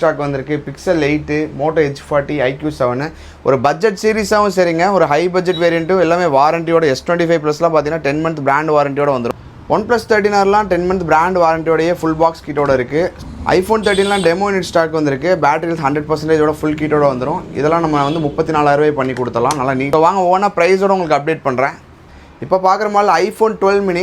Stock வந்திருக்கு. Pixel 8, Moto H40, IQ7 ஒரு budget சீரிஸாகவும் சரிங்க, ஒரு ஹை பட்ஜெட் வேரியண்ட்டும் எல்லாமே வாரண்டியோட S25 ப்ளஸ்லாம் பார்த்தீங்கன்னா 10 மந்த் பிராண்ட் வாரண்டியோட வந்துடும். OnePlus 13Rலாம் 10 மந்த் பிராண்ட் வாரண்டியோடைய ஃபுல் பாக்ஸ் கிட்டோட இருக்குது. iPhone 13லாம் டெமோ யூனிட் ஸ்டாக் வந்திருக்கு. பேட்டரி 100% ஃபுல் கிட்டோட வந்துடும். இதெல்லாம் நம்ம வந்து 34,000 பண்ணி கொடுத்துடலாம். நல்லா நீட்டாக வாங்க. ஓனா ப்ரைஸோட உங்களுக்கு அப்டேட் பண்ணுறேன். இப்போ பார்க்குற மாதிரி iPhone 12 mini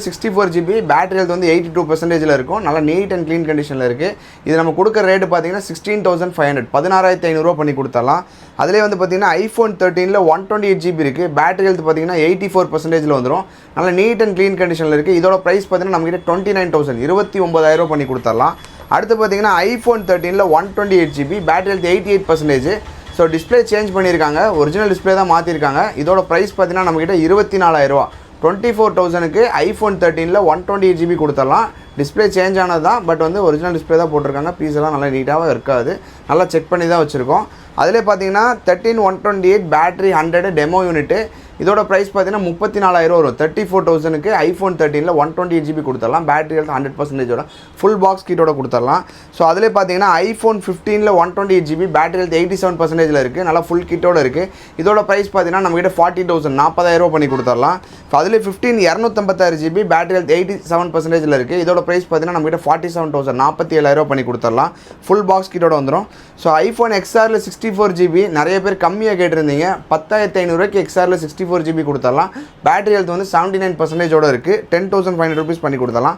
64GB, battery health வந்து 82% இருக்கும். நல்லா நீட் அண்ட் க்ளீன் கண்டிஷனில் இருக்குது. இது நம்ம கொடுக்குற ரேட்டு பார்த்தீங்கன்னா 16,500, 16,500 பண்ணி கொடுத்துடலாம். அதிலே வந்து பார்த்தீங்கன்னா iPhone 13 128GB இருக்குது. பேட்டரி ஹெல்த் பார்த்தீங்கன்னா 84% வந்துடும். நல்லா நீட் அண்ட் க்ளீன் கண்டிஷனில் இருக்குது. இதோட ப்ரைஸ் பார்த்தீங்கன்னா நம்மகிட்ட 29,000, 29,000 பண்ணி கொடுத்துடலாம். அடுத்து பார்த்தீங்கன்னா iPhone 13 128GB, battery health 88%. So display change பண்ணியிருக்காங்க, ஒரிஜினல் டிஸ்பிளே தான் மாற்றிருக்காங்க. இதோட ப்ரைஸ் பார்த்தீங்கன்னா நம்மகிட்ட 24,000, 24,000க்கு iPhone 13 128GB கொடுத்துடலாம். டிஸ்பிளே சேஞ்ச் ஆனது தான், பட் வந்து ஒரிஜினல் டிஸ்பிளே தான் போட்டிருக்காங்க. பீஸ் எல்லாம் நல்லா நீட்டாக இருக்காது, நல்லா செக் பண்ணி தான் வச்சுருக்கோம். அதிலே பார்த்தீங்கன்னா 13 128 பேட்டரி 100 டெமோ யூனிட்டு. இதோட ப்ரைஸ் பார்த்தீங்கன்னா 34,000 வரும். 34,000க்கு iPhone 13 128GB கொடுத்துடலாம். பேட்டரி ஹெல்த் 100%ஓட ஃபுல் பாக்ஸ் கிட்டோட கொடுத்துடலாம். ஸோ அதிலே பார்த்தீங்கன்னா iPhone 15 128GB, பேட்டரி ஹெல்த் 87%ல் இருக்குது. நல்லா ஃபுல் கிட்டோட இருக்குது. இதோட ப்ரைஸ் பார்த்தீங்கன்னா நம்மகிட்ட 40,000, 40,000 பண்ணி கொடுத்துடலாம். ஸோ அதில் 15 256GB, பேட்டரி ஹெல்த் 87%ல் இருக்குது. இதோட ப்ரைஸ் பார்த்தீங்கன்னா நம்மகிட்ட 47,000, 47,000 பண்ணி கொடுத்துடலாம். ஃபுல் பாக்ஸ் கிட்டோட வந்துடும். ஸோ iPhone XRல 64GB நிறைய பேர் கம்மியாக கேட்டிருந்தீங்க. 10,500க்கு XRல 64GB கொடுத்துடலாம். பேட்டரி ஹெல்த் வந்து 79%ஓட இருக்குது. 10,500 rupees பண்ணி கொடுத்துடலாம்.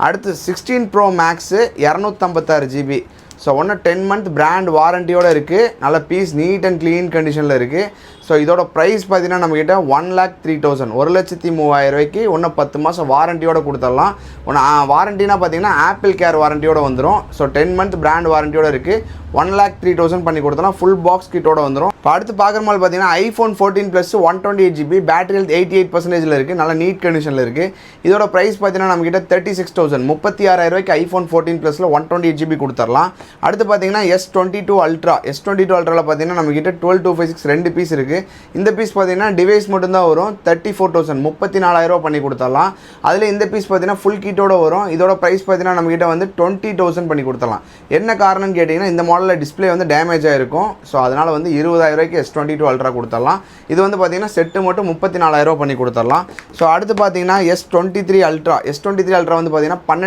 அடுத்து 16 Pro Max 256GB. So 10 month brand வாரண்டியோடு இருக்குது. நல்ல பீஸ் நீட் அண்ட் க்ளீன் கண்டிஷனில் இருக்குது. ஸோ இதோட ப்ரைஸ் பார்த்தீங்கன்னா நம்மக்கிட்ட 1,03,000, 1,03,000 ஒன்று 10 மாதம் வாரண்டியோடு கொடுத்துடலாம். ஒன்று வாரண்டினா பார்த்தீங்கன்னா ஆப்பிள் கேர் வாரண்டியோடு வந்துடும். ஸோ 10 மந்த் பிராண்ட் வாரண்டியோடு இருக்குது. 1,03,000 பண்ணி கொடுத்தலாம். ஃபுல் பாக்ஸ் கிட்டோட வந்துடும். இப்போ அடுத்து பார்க்குற மாதிரி பார்த்தீங்கன்னா iPhone 14 Plus 128GB, battery health 88%ல் இருக்குது. நல்ல நீட் கண்டிஷனில் இருக்குது. இதோட ப்ரைஸ் பார்த்தீங்கன்னா நம்மக்கிட்ட 36,000, 36,000 iPhone 14 Plus 128GB கொடுத்துடலாம். அடுத்து பார்த்தீங்கன்னா S22 Ultra, S22 Ultraவில் பார்த்தீங்கன்னா நம்மக்கிட்ட 12256 2 பீஸ் இருக்குது. இந்த பீஸ் பார்த்தீங்கன்னா டிவைஸ் மட்டும்தான் வரும். 34,000, 34,000 பண்ணி கொடுத்துடலாம். அதில் இந்த பீஸ் பார்த்தீங்கன்னா ஃபுல் கிட்டோட வரும். இதோட ப்ரைஸ் பார்த்தீங்கன்னா நம்மக்கிட்ட வந்து 20,000 பண்ணி கொடுத்துடலாம். என்ன காரணம்னு கேட்டிங்கன்னா இந்த மாடலில் டிஸ்பிளே வந்து டேமேஜ் ஆகிருக்கும். ஸோ அதனால் வந்து 20,000 S22 Ultra கொடுத்துடலாம். இது வந்து பார்த்தீங்கன்னா செட்டு மட்டும் 34,000 பண்ணி கொடுத்துடலாம். ஸோ அடுத்து பார்த்தீங்கன்னா S23 Ultra, S23 Ultra வந்து பார்த்தீங்கன்னா 12